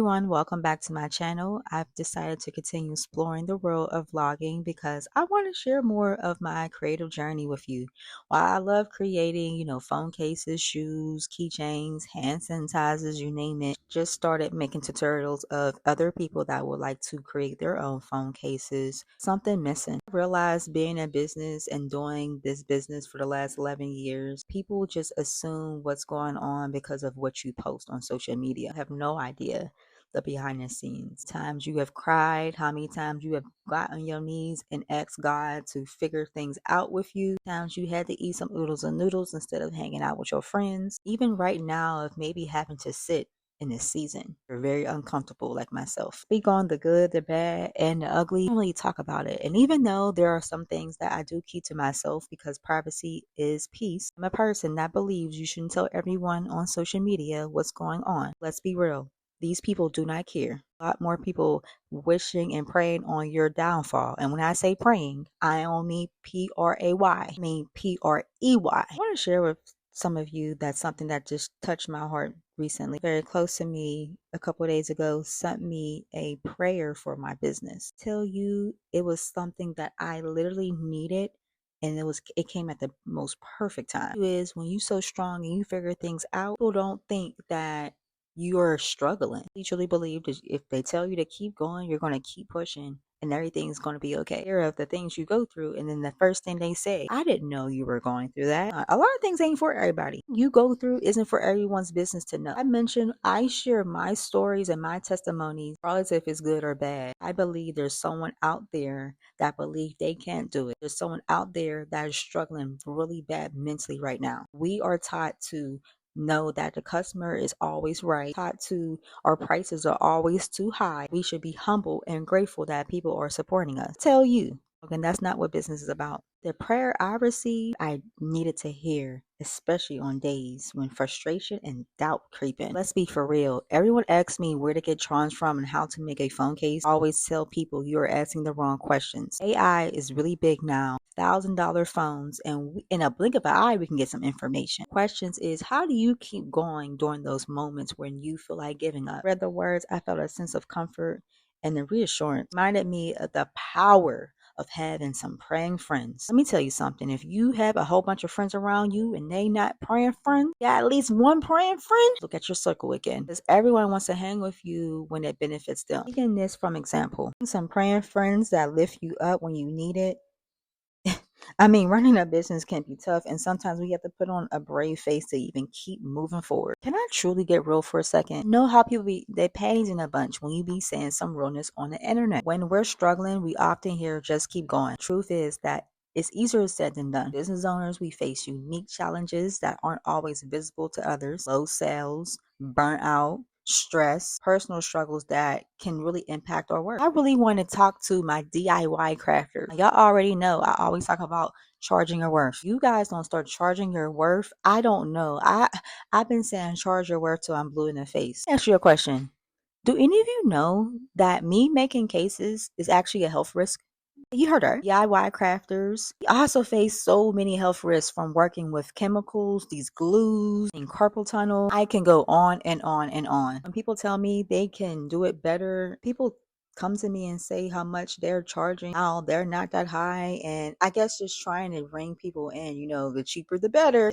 everyone, welcome back to my channel. I've decided to continue exploring the world of vlogging because I want to share more of my creative journey with you. While I love creating, phone cases, shoes, keychains, hand sanitizers, you name it, just started making tutorials of other people that would like to create their own phone cases. Something missing. I realized being in business and doing this business for the last 11 years, people just assume what's going on because of what you post on social media. I have no idea the behind the scenes. Times you have cried, how many times you have got on your knees and asked God to figure things out with you. Times you had to eat some oodles and noodles instead of hanging out with your friends. Even right now of maybe having to sit in this season. You're very uncomfortable like myself. Speak on the good, the bad, and the ugly. I don't really talk about it. And even though there are some things that I do keep to myself because privacy is peace, I'm a person that believes you shouldn't tell everyone on social media what's going on. Let's be real. These people do not care. A lot more people wishing and praying on your downfall. And when I say praying, I don't mean P-R-A-Y. I mean P-R-E-Y. I want to share with some of you that's something that just touched my heart recently. Very close to me a couple of days ago sent me a prayer for my business. Tell you it was something that I literally needed, and it came at the most perfect time. It is when you so strong and you figure things out, people don't think that you're struggling. I truly believe that if they tell you to keep going, you're going to keep pushing and everything's going to be okay. Care of the things you go through, and then the first thing they say, I didn't know you were going through that. A lot of things ain't for everybody. You go through isn't for everyone's business to know. I share my stories and my testimonies, regardless if it's good or bad. I believe there's someone out there that believe they can't do it. There's someone out there that is struggling really bad mentally right now. We are taught to know that the customer is always right, taught to our prices are always too high. We should be humble and grateful that people are supporting us. Tell you, and that's not what business is about. The prayer I received, I needed to hear, especially on days when frustration and doubt creep in. Let's be for real. Everyone asks me where to get charms from and how to make a phone case. I always tell people you are asking the wrong questions. AI is really big now. $1,000 phones, and in a blink of an eye, we can get some information. Questions is, how do you keep going during those moments when you feel like giving up? Read the words, I felt a sense of comfort and the reassurance. Reminded me of the power of having some praying friends. Let me tell you something. If you have a whole bunch of friends around you and they not praying friends, you got at least one praying friend, look at your circle again. Because everyone wants to hang with you when it benefits them. Taking this from example, some praying friends that lift you up when you need it. Running a business can be tough, and sometimes we have to put on a brave face to even keep moving forward. Can I truly get real for a second? Know how people they pains in a bunch when you be saying some realness on the internet. When we're struggling, we often hear just keep going. Truth is that it's easier said than done. Business owners, we face unique challenges that aren't always visible to others. Low sales, burnt out, stress, personal struggles that can really impact our work. I really want to talk to my DIY crafters. Y'all already know I always talk about charging your worth. You guys don't start charging your worth. I don't know. I've been saying charge your worth till I'm blue in the face. Ask you a question. Do any of you know that me making cases is actually a health risk? You heard her. DIY crafters also face so many health risks from working with chemicals, these glues, and carpal tunnel. I can go on and on and on. When people tell me they can do it better, people come to me and say how much they're charging, how they're not that high, and I guess just trying to bring people in, the cheaper the better.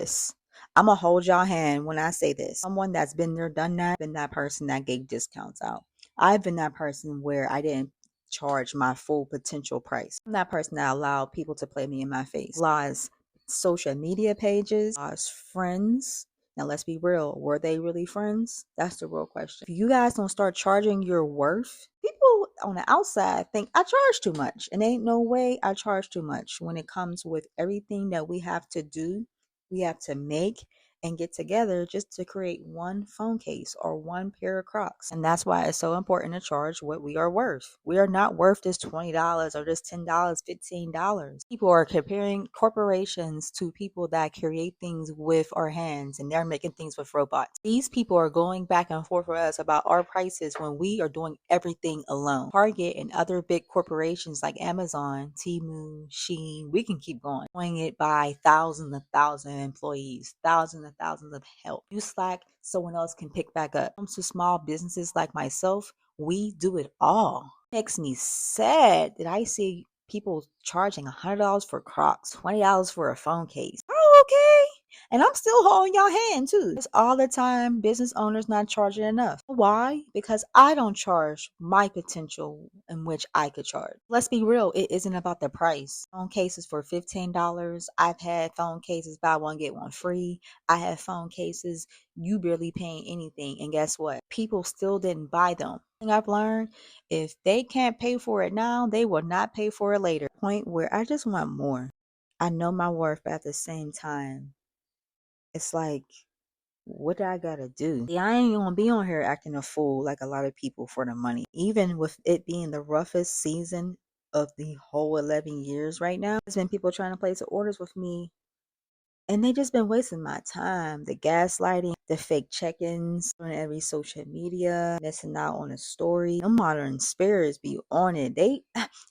I'm gonna hold y'all hand when I say this. Someone that's been there, done that, been that person that gave discounts out. I've been that person where I didn't charge my full potential price. I'm that person that allowed people to play me in my face. Lost social media pages, lost friends. Now let's be real, were they really friends? That's the real question. If you guys don't start charging your worth, people on the outside think I charge too much. And ain't no way I charge too much when it comes with everything that we have to do, we have to make and get together just to create one phone case or one pair of Crocs. And that's why it's so important to charge what we are worth. We are not worth this $20 or this $10, $15. People are comparing corporations to people that create things with our hands, and they're making things with robots. These people are going back and forth with us about our prices when we are doing everything alone. Target and other big corporations like Amazon, Temu, Shein, we can keep going. Doing it by thousands and thousands of employees, thousands and and thousands of help. You slack, someone else can pick back up. When it comes to small businesses like myself, we do it all. It makes me sad that I see people charging $100 for Crocs, $20 for a phone case. Oh, okay. And I'm still holding y'all hand too. It's all the time business owners not charging enough. Why? Because I don't charge my potential in which I could charge. Let's be real, it isn't about the price. Phone cases for $15. I've had phone cases buy one get one free. I have phone cases you barely paying anything, and guess what? People still didn't buy them. Thing I've learned, if they can't pay for it now, they will not pay for it later. Point where I just want more. I know my worth, but at the same time, it's like, what do I gotta do? See, I ain't gonna be on here acting a fool like a lot of people for the money. Even with it being the roughest season of the whole 11 years right now, there's been people trying to place orders with me, and they just been wasting my time. The gaslighting, the fake check-ins on every social media, missing out on a story. Them modern spirits be on it.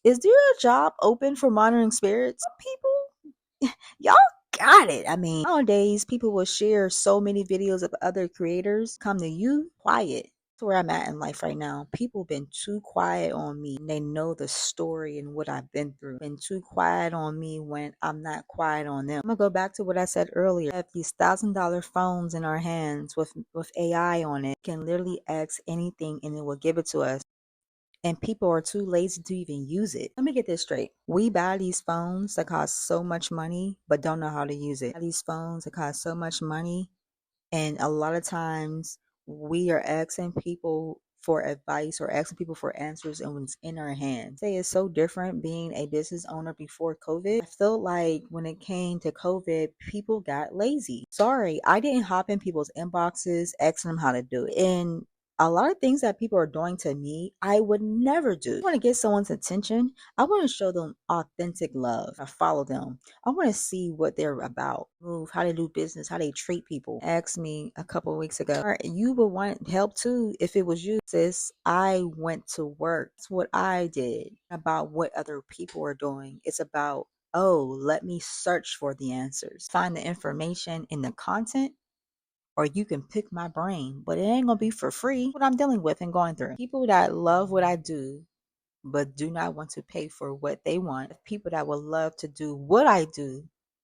Is there a job open for modern spirits? Some people, y'all got it. I mean, nowadays people will share so many videos of other creators. Come to you, quiet. That's where I'm at in life right now. People been too quiet on me. They know the story and what I've been through. Been too quiet on me when I'm not quiet on them. I'm gonna go back to what I said earlier. We have these $1,000 phones in our hands with AI on it. We can literally ask anything and it will give it to us. And people are too lazy to even use it. Let me get this straight. We buy these phones that cost so much money, but don't know how to use it. These phones that cost so much money, and a lot of times we are asking people for advice or asking people for answers, and when it's in our hands. Say it's so different being a business owner before COVID. I felt like when it came to COVID, people got lazy. Sorry, I didn't hop in people's inboxes asking them how to do it. And a lot of things that people are doing to me, I would never do. I want to get someone's attention. I want to show them authentic love. I follow them. I want to see what they're about, move, how they do business, how they treat people. Asked me a couple of weeks ago, you would want help too if it was you. Sis, I went to work. That's what I did. About what other people are doing. It's about, oh, let me search for the answers. Find the information in the content, or you can pick my brain, but it ain't gonna be for free. What I'm dealing with and going through. People that love what I do, but do not want to pay for what they want. People that would love to do what I do,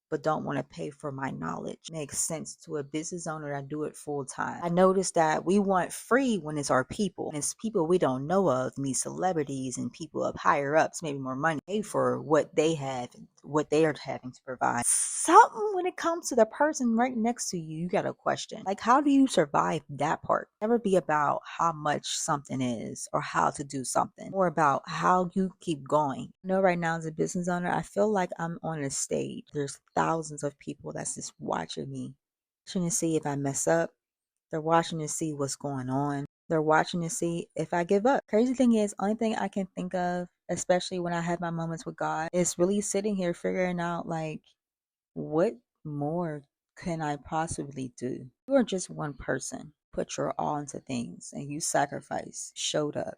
but don't want to pay for my knowledge. Makes sense to a business owner that do it full time. I noticed that we want free when it's our people. And it's people we don't know of, these celebrities and people up higher ups, maybe more money, pay for what they have and what they are having to provide. Something when it comes to the person right next to you, you got a question. Like, how do you survive that part? Never be about how much something is or how to do something. More about how you keep going. I know right now as a business owner, I feel like I'm on a stage. There's thousands of people that's just watching me, watching to see if I mess up. They're watching to see what's going on. They're watching to see if I give up. Crazy thing is, only thing I can think of, especially when I have my moments with God, is really sitting here figuring out like, what more can I possibly do? You are just one person. Put your all into things and you sacrifice, showed up.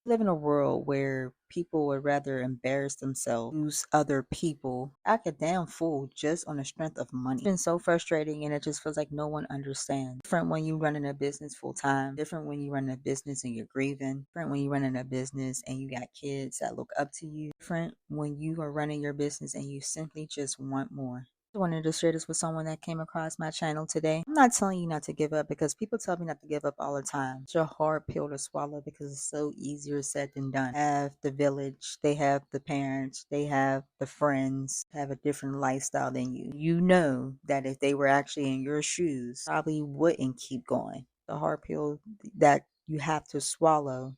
We live in a world where people would rather embarrass themselves, lose other people, act a damn fool just on the strength of money. It's been so frustrating, and it just feels like no one understands. Different when you running a business full time, different when you run a business and you're grieving, different when you running a business and you got kids that look up to you, different when you are running your business and you simply just want more. I wanted to share this with someone that came across my channel today. I'm not telling you not to give up, because people tell me not to give up all the time. It's a hard pill to swallow because it's so easier said than done. They have the village, they have the parents, they have the friends, have a different lifestyle than you. You know that if they were actually in your shoes, probably wouldn't keep going. The hard pill that you have to swallow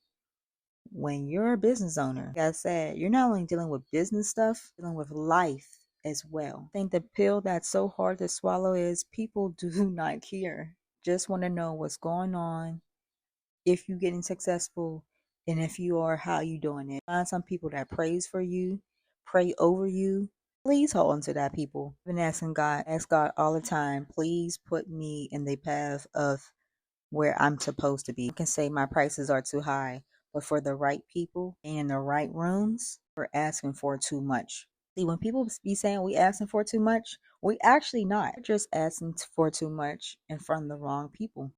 when you're a business owner. Like I said, you're not only dealing with business stuff, you're dealing with life as well. I think the pill that's so hard to swallow is people do not care. Just want to know what's going on, if you're getting successful, and if you are, how you doing it. Find some people that prays for you, pray over you. Please hold on to that people. I've been asking God, ask God all the time, please put me in the path of where I'm supposed to be. I can say my prices are too high, but for the right people and in the right rooms, we're asking for too much. See, when people be saying we asking for too much, we actually not just asking for too much in front of the wrong people.